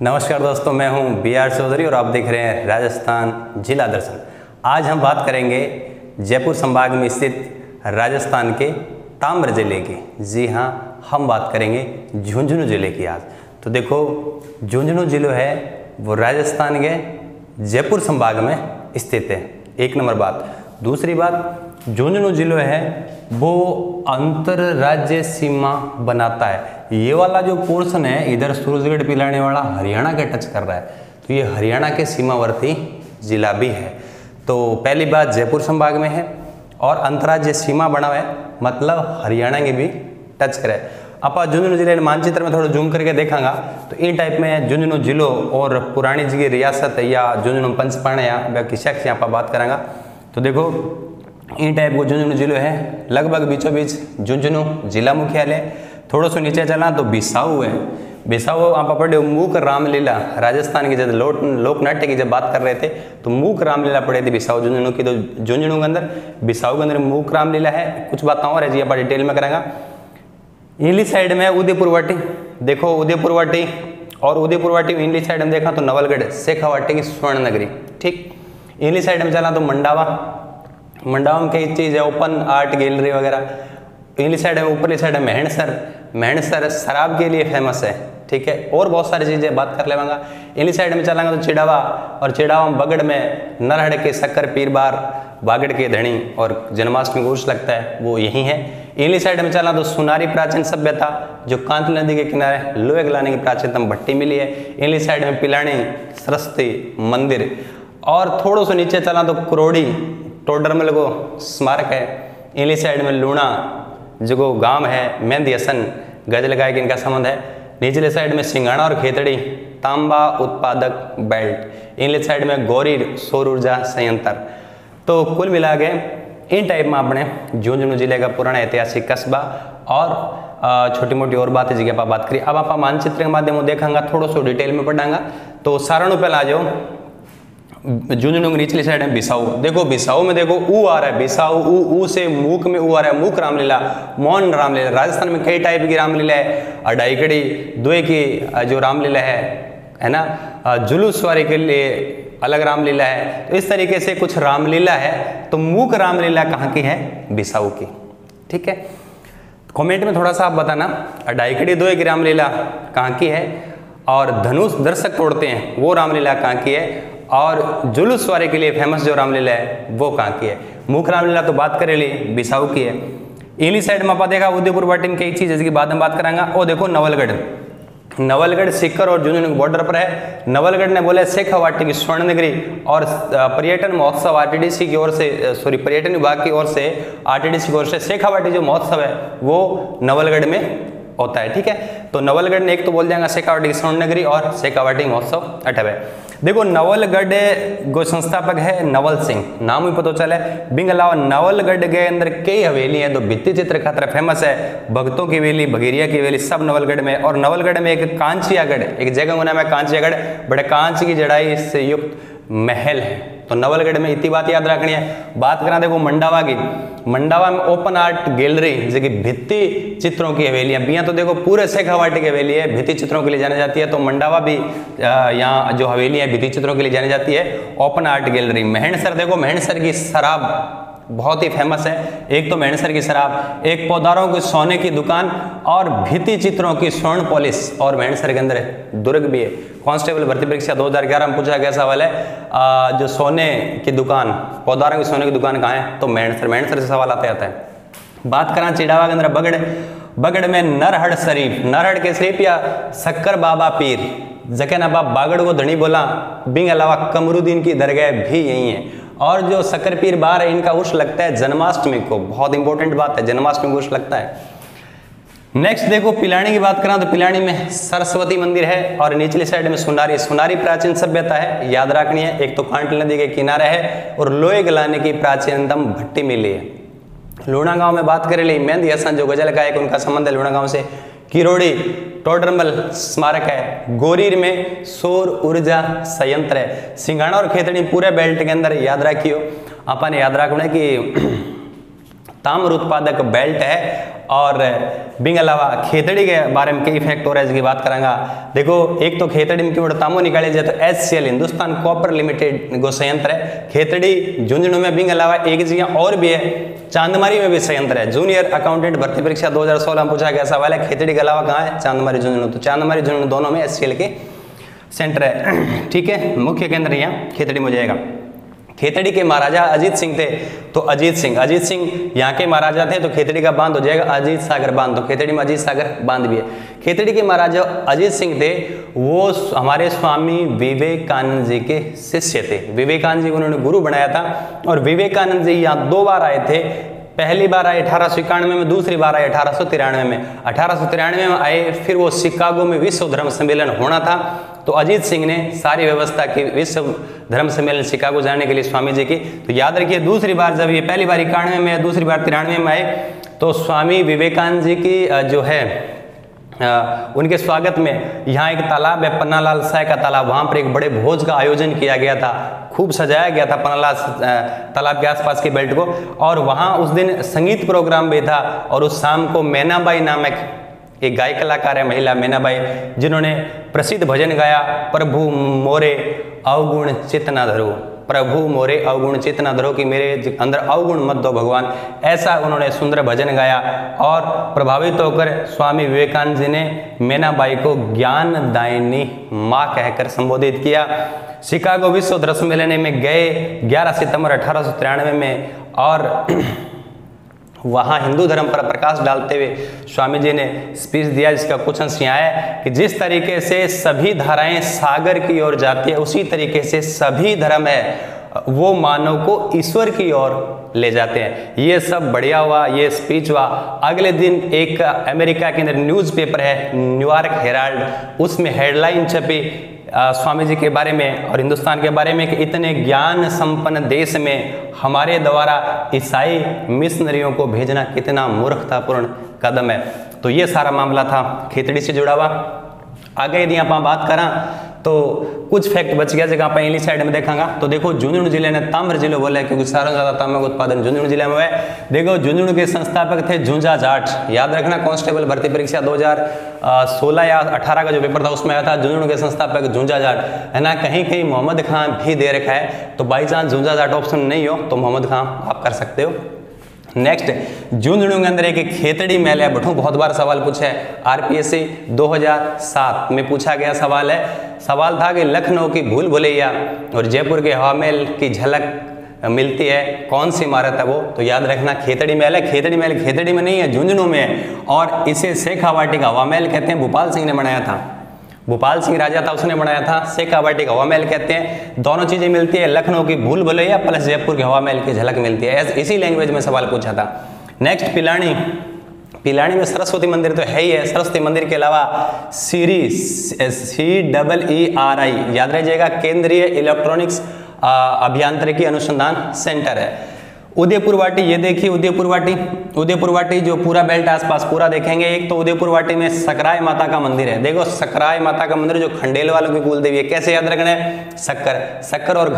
नमस्कार दोस्तों, मैं हूं BR चौधरी और आप देख रहे हैं राजस्थान जिला दर्शन। आज हम बात करेंगे जयपुर संभाग में स्थित राजस्थान के ताम्र जिले की। जी हां, हम बात करेंगे झुंझुनू जिले की आज। तो देखो, झुंझुनू जिला है वो राजस्थान के जयपुर संभाग में स्थित है, एक नंबर बात। दूसरी बात, झुंझुनू जिला है वो अंतर राज्य सीमा बनाता है। ये वाला जो पोर्शन है इधर सूरजगढ़ पिलाने वाला हरियाणा के टच कर रहा है, तो ये हरियाणा के सीमावर्ती जिला भी है। तो पहली बात, जयपुर संभाग में है और अंतर्राज्यीय सीमा बना हुआ है, मतलब हरियाणा के भी टच करे। आप झुंझुनू जिले मानचित्र में थोड़ा जूम करके देखांगा तो इन टाइप में झुंझुनू जिलो और पुरानी जी रियासत या झुंझुनू पंचपाण या किसा की यहाँ पर बात करांगा। तो देखो, इन टाइप को झुंझुनू जिलो है, लगभग बीचों बीच झुंझुनू जिला मुख्यालय। थोड़ा सा नीचे चला तो बिसाऊ है। बिसाऊ आप पढ़े मूक रामलीला, राजस्थान की जब लोक नाट्य की जब बात कर रहे थे तो मूक रामलीला पढ़े थे बिसाऊ झुंझुनू की। तो झुंझुनू के अंदर, बिसाऊ के अंदर मूक रामलीला है। कुछ बातें और है जी, आप डिटेल में करांगा। इनली साइड में उदयपुर वाटी, देखो उदयपुर वाटी और उदयपुर वाटी इनली साइड में देखा तो नवलगढ़ शेखावाटी की स्वर्ण नगरी। ठीक, इनली साइड में चला तो मंडावा। मंडावा में कई चीज़ है, ओपन आर्ट गैलरी वगैरह। इनली साइड में, ऊपरली साइड में मेहणसर। मेहणसर शराब के लिए फेमस है, ठीक है, और बहुत सारी चीज़ें बात कर लेवांगा। इनली साइड में चलांगा तो चिड़ावा, और चिड़ावा में बगड़ में नरहड़ के शक्कर पीर बार, बागड़ के धनी और जन्माष्टमी को उर्स लगता है वो यही है। इनली साइड में चला तो सुनारी प्राचीन सभ्यता जो कांतली नदी के किनारे लोहे गलाने की प्राचीनतम भट्टी मिली है। इनली साइड में पिलानी सरस्वती मंदिर, और थोड़ा सा नीचे चला तो कुरोड़ी टोडरमल को स्मारक है। इनली साइड में लूणा जो गांव है, मेहंदी हसन गजल गायक इनका संबंध है। निचले साइड में सिंगाणा और खेतड़ी तांबा उत्पादक बेल्ट। इनले साइड में गौरी सौर ऊर्जा संयंत्र। तो कुल मिला के इन टाइप में आपने झुंझुनू जिले का पुराना ऐतिहासिक कस्बा और छोटी मोटी और बातें जगह पर बात करी। अब आप मानचित्र के माध्यम से देखांगा, थोड़ा सा डिटेल में पढ़ांगा। तो सारणु पहले आ जाओ, झुंझुनू की निचली साइड में बिसाऊ। देखो बिसाऊ में देखो ऊ आ रहा है, बिसाऊ ऊ से मूक में ऊ आ रहा है, मूक रामलीला, मौन रामलीला। राजस्थान में कई टाइप की रामलीला है, अडाईकड़ी दुए की जो रामलीला है ना, जुलूस सवारी के लिए अलग रामलीला है। तो इस तरीके से कुछ रामलीला है। तो मूक रामलीला कहाँ की है? बिसाऊ की। ठीक है, कमेंट में थोड़ा सा आप बताना अडाईकड़ी दुए की रामलीला कहाँ की है, और धनुष दर्शक तोड़ते हैं वो रामलीला कहाँ की है, और जुलूस सवारी के लिए फेमस जो रामलीला है वो कहाँ की है। मुख्य रामलीला तो बात करे ली बिसाऊ की है। इनली साइड में आप देखा उदयपुर वाटी में कई चीज़ जिसकी बाद में बात करांगा। और देखो नवलगढ़, नवलगढ़ सीकर और झुंझुनू बॉर्डर पर है। नवलगढ़ ने बोले शेखावाटी की स्वर्ण नगरी, और पर्यटन महोत्सव RTDC की ओर से, पर्यटन विभाग की ओर से, RTDC की ओर से शेखावाटी जो महोत्सव है वो नवलगढ़ में होता है। ठीक है, तो नवलगढ़ ने एक तो बोल जाएगा शेखावाटी की स्वर्ण नगरी और शेखावाटी महोत्सव 8वें। देखो नवलगढ़ जो संस्थापक है नवल सिंह, नाम ही पता चला है। बिंग अलावा नवलगढ़ के अंदर कई हवेली हैं, तो भित्ति चित्र खातर फेमस है। भक्तों की हवेली, भगीरिया की हवेली सब नवलगढ़ में। और नवलगढ़ में एक कांचियागढ़, एक जगह का नाम है कांचियागढ़, बड़े कांच की जड़ाई से युक्त महल है। तो नवलगढ़ में इतनी बात याद रखनी है। बात करा देखो मंडावा की, मंडावा में ओपन आर्ट गैलरी जो कि भित्ति चित्रों की हवेलियां बिया, तो देखो पूरे शेखावाटी की हवेली है, भित्ति चित्रों के लिए जानी जाती है। तो मंडावा भी यहाँ जो हवेली है भित्ति चित्रों के लिए जानी जाती है, ओपन आर्ट गैलरी। मेहणसर देखो, मेहणसर की शराब बहुत ही फेमस है। एक तो मेहणसर की शराब, एक पौधारों की सोने की दुकान, और भित्ति चित्रों की स्वर्ण पॉलिश। और मेहणसर के अंदर दुर्ग भी है। कांस्टेबल भर्ती परीक्षा 2011 में पूछा गया सवाल है, जो सोने की दुकान, पौधारों की सोने की दुकान कहाँ है? तो मेहणसर, मेहणसर से सवाल आता है। बात करा चिड़ावा के अंदर बगड़, बगड़ में नरहड़ शरीफ, नरहड़ के शरीफ या शक्कर बाबा पीर, जके ना बाप बागड़ को धनी बोला। बिंग अलावा कमरुद्दीन की दरगाह भी यही है। और जो शक्कर पीर बार है इनका उर्स लगता है जन्माष्टमी को, बहुत इंपॉर्टेंट बात है, जन्माष्टमी को उर्स लगता है। नेक्स्ट देखो पिलानी की बात करें तो पिलानी में सरस्वती मंदिर है, और निचली साइड में सुनारी, सुनारी प्राचीन सभ्यता है, याद रखनी है। एक तो कांटली नदी के किनारे है, और लोहे गलाने की प्राचीनतम भट्टी मिली है। लूणा गांव में बात करें ली, मेहंदी हसन जो गजल गायक उनका संबंध है लूणा गांव से। किरोड़ी टोडरमल स्मारक है। गोरीर में सौर ऊर्जा संयंत्र है। सिंगाणा और खेतड़ी पूरे बेल्ट के अंदर, याद रखियो अपन याद रखना कि ताम्र उत्पादक बेल्ट है। और बिंग अलावा खेतड़ी के बारे में कई फैक्ट हो रहा है इसकी बात करांगा। देखो एक तो खेतड़ी में क्यों तांबो निकाले जाए तो HCL हिंदुस्तान कॉपर लिमिटेड को संयंत्र है। खेतड़ी झुंझुनू में बिंग अलावा एक जगह और भी है, चांदमारी में भी संयंत्र है। जूनियर अकाउंटेंट भर्ती परीक्षा 2016 में पूछा गया सवाल है, खेतड़ी के अलावा कहाँ है? चांदमारी झुंझुनू। तो चांदमारी झुंझुनू दोनों में HCL के सेंटर है। ठीक है, मुख्य केंद्र यहाँ खेतड़ी में हो जाएगा। खेतड़ी के महाराजा अजीत सिंह थे, तो अजीत सिंह यहाँ के महाराजा थे, तो खेतड़ी का बांध हो जाएगा अजीत सागर बांध। तो खेतड़ी में अजीत सागर बांध भी है। खेतड़ी के महाराजा अजीत सिंह थे, वो हमारे स्वामी विवेकानंद जी के शिष्य थे। विवेकानंद जी को उन्होंने गुरु बनाया था। और विवेकानंद जी यहाँ 2 बार आए थे। पहली बार आए 1891 में, दूसरी बार आए 1893 में। 1893 में आए, फिर वो शिकागो में विश्व धर्म सम्मेलन होना था, तो अजीत सिंह ने सारी व्यवस्था की विश्व धर्म सम्मेलन शिकागो जाने के लिए स्वामी जी की। तो याद रखिए दूसरी बार जब ये पहली बार 91 में, दूसरी बार 93 में आए, तो स्वामी विवेकानंद जी की जो है उनके स्वागत में यहाँ एक तालाब है, पन्नालाल साय का तालाब, वहाँ पर एक बड़े भोज का आयोजन किया गया था। खूब सजाया गया था पन्नालाल तालाब के आसपास की बेल्ट को। और वहाँ उस दिन संगीत प्रोग्राम भी था। और उस शाम को मैनाबाई नामक एक गायक कलाकार है, महिला मैनाबाई, जिन्होंने प्रसिद्ध भजन गाया, प्रभु मोरे अवगुण चित्त न धरो, प्रभु मोरे अवगुण चित्त न धरो, कि मेरे अंदर अवगुण मत दो भगवान। ऐसा उन्होंने सुंदर भजन गाया। और प्रभावित होकर स्वामी विवेकानंद जी ने मैनाबाई को ज्ञान दायिनी माँ कहकर संबोधित किया। शिकागो विश्व धर्म सम्मेलन में गए 11 सितंबर 1893 में, और वहाँ हिंदू धर्म पर प्रकाश डालते हुए स्वामी जी ने स्पीच दिया, जिसका कुछ अंश यहाँ है कि जिस तरीके से सभी धाराएं सागर की ओर जाती है, उसी तरीके से सभी धर्म है वो मानव को ईश्वर की ओर ले जाते हैं। ये सब बढ़िया हुआ, ये स्पीच हुआ। अगले दिन एक अमेरिका के अंदर न्यूज़पेपर है न्यूयॉर्क हेराल्ड, उसमें हेडलाइन छपी स्वामी जी के बारे में और हिंदुस्तान के बारे में कि इतने ज्ञान संपन्न देश में हमारे द्वारा ईसाई मिशनरियों को भेजना कितना मूर्खतापूर्ण कदम है। तो ये सारा मामला था खेतड़ी से जुड़ा हुआ। आगे यदि आप बात करें तो कुछ फैक्ट बच गया जगह आप इंग्लिश साइड में देखांगा। तो देखो झुंझुनू जिले ने ताम्र जिले बोला है क्योंकि सारा ज्यादा तांबा का उत्पादन झुंझुनू जिले में है। देखो झुंझुनू के संस्थापक थे झुंझा जाट। याद रखना कांस्टेबल भर्ती परीक्षा 2016 या 18 का जो पेपर था उसमें आया था झुंझुनू के संस्थापक झुंझा जाट, है ना। कहीं कहीं मोहम्मद खान भी दे रखा है, तो बाई चांस झुंझा जाट ऑप्शन नहीं हो तो मोहम्मद खान आप कर सकते हो। नेक्स्ट, झुंझुनू के अंदर एक खेतड़ी महल है। बठू बहुत बार सवाल पूछा है, RPSC 2007 में पूछा गया सवाल है। सवाल था कि लखनऊ की भूल भुलैया और जयपुर के हवा महल की झलक मिलती है, कौन सी इमारत है वो? तो याद रखना खेतड़ी महल है। खेतड़ी महल खेतड़ी में नहीं है, झुंझुनू में है, और इसे शेखा वाटिका हवा महल कहते हैं। भोपाल सिंह ने बनाया था, भोपाल सिंह राजा था उसने बनाया था। शेखा वाटिका हवा महल कहते हैं। दोनों चीजें मिलती है, लखनऊ की भूल भुलैया प्लस जयपुर के हवा महल की झलक मिलती है। इसी लैंग्वेज में सवाल पूछा था। नेक्स्ट, पिलानी। पिलानी में सरस्वती मंदिर तो है ही है। सरस्वती मंदिर के अलावा CEERI याद रहिएगा, केंद्रीय इलेक्ट्रॉनिक्स अभियांत्रिकी अनुसंधान सेंटर है। उदयपुर वाटी, ये देखिए उदयपुर वाटी। उदयपुर वाटी जो पूरा बेल्ट आसपास पूरा देखेंगे। एक तो उदयपुर वाटी में सकराय माता का मंदिर है। देखो सकराय माता का मंदिर जो खंडेल वालों की कुल देवी है। कैसे याद रखना है? शक्कर और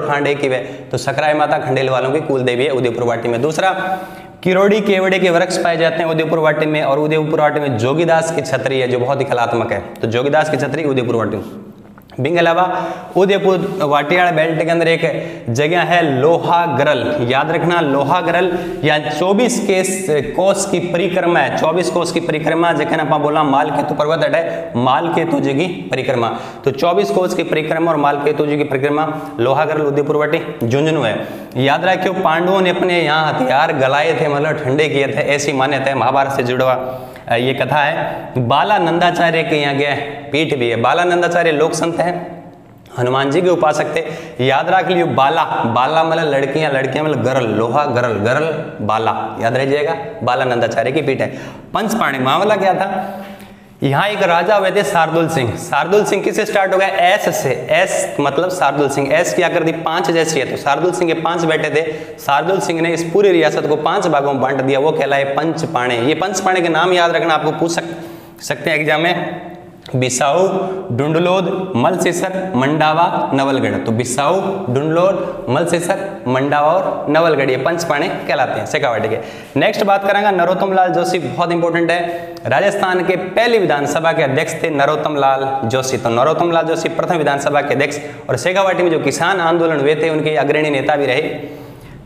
खांड एक ही है, तो सकराय माता खंडेल वालों की कुल देवी है उदयपुर वाटी में। दूसरा, किरोड़ी केवड़े के वृक्ष पाए जाते हैं उदयपुर वाटी में, और उदयपुर वाटी में जोगीदास की छतरी है जो बहुत ही कलात्मक है। तो जोगीदास की छतरी उदयपुर वाटी। बिंग अलावा उदयपुर वाटियाड़ बेल्ट के अंदर एक जगह है लोहागरल। याद रखना लोहागरल, या 24 कोस की परिक्रमा है। 24 कोस की परिक्रमा जगह आप बोला मालकेतु पर्वत है, मालकेतु जी की परिक्रमा। तो 24 कोस की परिक्रमा और मालकेतु जी की परिक्रमा लोहागरल उदयपुर वाटी झुंझुनू है। याद रखियो पांडवों ने अपने यहाँ हथियार गलाए थे, मतलब ठंडे किए थे, ऐसी मान्यता है, महाभारत से जुड़ा ये कथा है। बालानंदाचार्य के यहाँ गया पीठ भी है। बालानंदाचार्य लोक संत है, हनुमान जी के उपासक थे। याद रख लियो बाला मतलब लड़कियां, मतलब गरल, लोहा गरल बाला, याद रह जाएगा। बालानंदाचार्य की पीठ है। पंचपाणी मामला क्या था? यहाँ एक राजा हुए थे शार्दुल सिंह। शार्दुल सिंह किससे स्टार्ट हो गया? एस से। एस मतलब शार्दुल सिंह, एस की आकृति 5 जैसी है, तो शार्दुल सिंह के 5 बेटे थे। शार्दुल सिंह ने इस पूरी रियासत को 5 भागों में बांट दिया, वो कहलाए पंचपाणे। ये पंचपाणे के नाम याद रखना, आपको पूछ सकते हैं एग्जाम में। बिसाऊ, डुंडलोद, मलसेसर, मंडावा, नवलगढ़। तो बिसाऊ, डुंडलोद, मलसेसर, मंडावा और नवलगढ़ ये पंचपाणे कहलाते हैं शेखावाटी के। नेक्स्ट बात करेंगे नरोत्तम लाल जोशी, बहुत इंपॉर्टेंट है। राजस्थान के पहली विधानसभा के अध्यक्ष थे नरोत्तम लाल जोशी। तो नरोत्तम लाल जोशी प्रथम विधानसभा के अध्यक्ष, और शेखावाटी में जो किसान आंदोलन हुए थे उनके अग्रणी नेता भी रहे।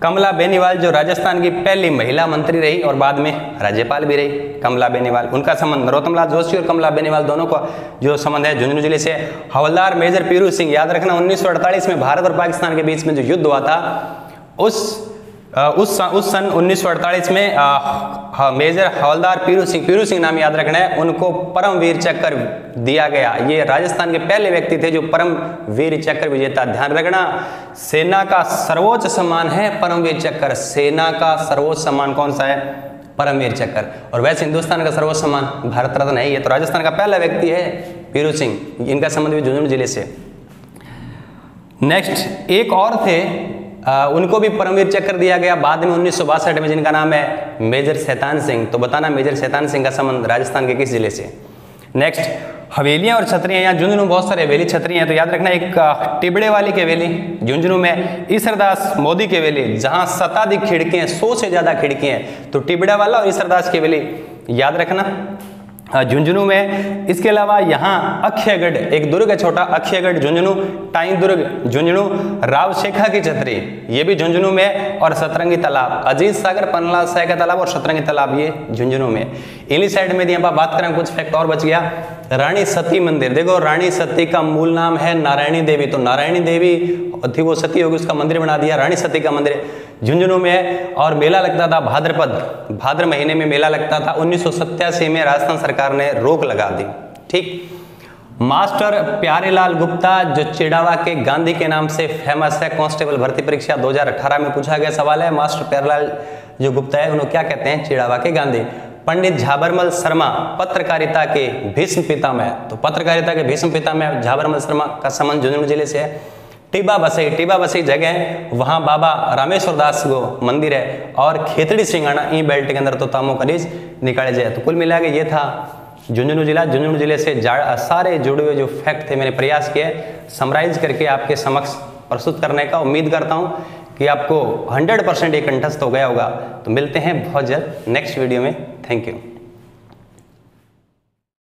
कमला बेनीवाल जो राजस्थान की पहली महिला मंत्री रही और बाद में राज्यपाल भी रही, कमला बेनीवाल। उनका संबंध नरोत्तम लाल जोशी और कमला बेनीवाल दोनों का जो संबंध है झुंझुनू जिले से। हवलदार मेजर पीरू सिंह, याद रखना 1948 में भारत और पाकिस्तान के बीच में जो युद्ध हुआ था उस सन 1948 में मेजर हवलदार पीरू सिंह नाम याद रखना है, उनको परमवीर चक्र दिया गया। ये राजस्थान के पहले व्यक्ति थे जो परमवीर चक्र विजेता। ध्यान रखना, सेना का सर्वोच्च सम्मान है परमवीर चक्र। सेना का सर्वोच्च सम्मान कौन सा है? परमवीर चक्र। और वैसे हिंदुस्तान का सर्वोच्च सम्मान भारत रत्न है। ये तो राजस्थान का पहला व्यक्ति है पीरू सिंह। इनका संबंध भी झुंझुनू जिले से। नेक्स्ट एक और थे, उनको भी परमवीर चक्र दिया गया बाद में 1962 में, जिनका नाम है मेजर शैतान सिंह। तो बताना मेजर शैतान सिंह का संबंध राजस्थान के किस जिले से। नेक्स्ट हवेलियां और छतरियां, यहाँ झुंझुनू बहुत सारे हवेली छतरी हैं। तो याद रखना एक टिबड़े वाली की हवेली झुंझुनू में, ईसरदास मोदी की हवेली जहाँ 27 खिड़कियां, 100 से ज्यादा खिड़कियां हैं। तो टिबड़ा वाला और ईसरदास की हवेली याद रखना झुंझुनू में। इसके अलावा यहाँ अक्षयगढ़ एक दुर्ग है छोटा, अक्षयगढ़ झुंझुनू, टाई दुर्ग झुंझुनू, राव शेखा की छतरी ये भी झुंझुनू में, और सतरंगी तालाब, अजीत सागर, पन्ना साय का तालाब और सतरंगी तालाब ये झुंझुनू में। इन्हीं साइड में यहाँ बात करें, कुछ फैक्ट और बच गया। रानी सती मंदिर, देखो रानी सती का मूल नाम है नारायणी देवी। तो नारायणी देवी थी, वो सती होगी, उसका मंदिर बना दिया। रानी सती का मंदिर झुंझुनू में है। और मेला लगता था भाद्र महीने में मेला लगता था। 1987 में राजस्थान सरकार ने रोक लगा दी। ठीक। मास्टर प्यारेलाल गुप्ता जो चिड़ावा के गांधी के नाम से फेमस है, कांस्टेबल भर्ती परीक्षा 2018 में पूछा गया सवाल है। मास्टर प्यारेलाल जो गुप्ता है उन्हें क्या कहते हैं? चिड़ावा के गांधी। पंडित झाबरमल शर्मा पत्रकारिता के भीष्म पितामह। तो पत्रकारिता के भीष्म पितामह झाबरमल शर्मा का संबंध झुंझुनू जिले से है। टिब्बा बसई जगह है, वहाँ बाबा रामेश्वर दास को मंदिर है। और खेतड़ी सिंगाना ई बेल्ट के अंदर तो तामो खनिज निकाले जाए। तो कुल मिला के ये था झुंझुनू जिला। झुंझुनू जिले से सारे जुड़े हुए जो फैक्ट थे मैंने प्रयास किए समराइज करके आपके समक्ष प्रस्तुत करने का। उम्मीद करता हूँ कि आपको 100% ये कंठस्थ हो गया होगा। तो मिलते हैं बहुत जल्द नेक्स्ट वीडियो में। Thank you.